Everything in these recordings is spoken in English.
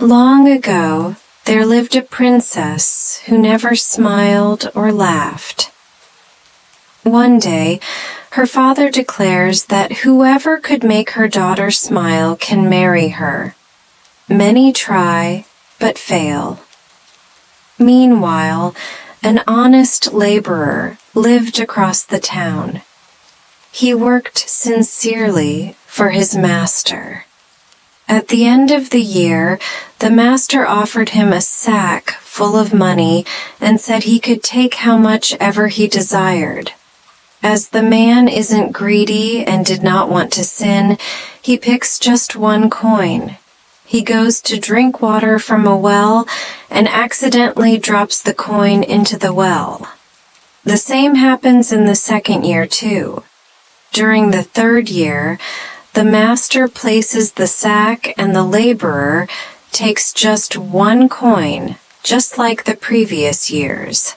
Long ago, there lived a princess who never smiled or laughed. One day, her father declares that whoever could make her daughter smile can marry her. Many try, but fail. Meanwhile, an honest laborer lived across the town. He worked sincerely for his master. At the end of the year, the master offered him a sack full of money and said he could take how much ever he desired. As the man isn't greedy and did not want to sin, he picks just one coin. He goes to drink water from a well and accidentally drops the coin into the well. The same happens in the second year too. During the third year, the master places the sack and the laborer takes just one coin, just like the previous years.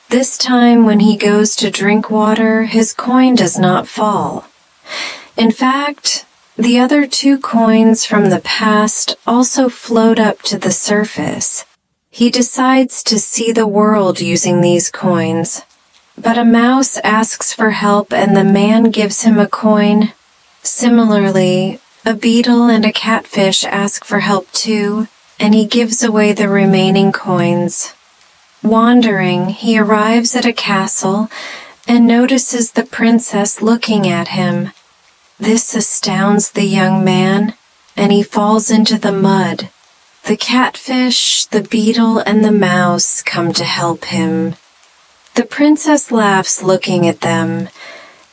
This time when he goes to drink water, his coin does not fall. In fact, the other 2 coins from the past also float up to the surface. He decides to see the world using these coins, but a mouse asks for help and the man gives him a coin. Similarly, a beetle and a catfish ask for help too, and he gives away the remaining coins. Wandering, he arrives at a castle and notices the princess looking at him. This astounds the young man, and he falls into the mud. The catfish, the beetle, and the mouse come to help him. The princess laughs looking at them.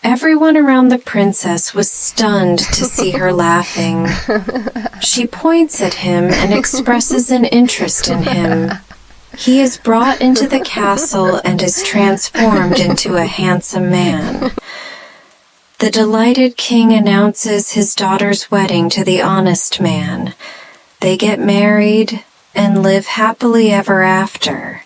Everyone around the princess was stunned to see her laughing. She points at him and expresses an interest in him. He is brought into the castle and is transformed into a handsome man. The delighted king announces his daughter's wedding to the honest man. They get married and live happily ever after.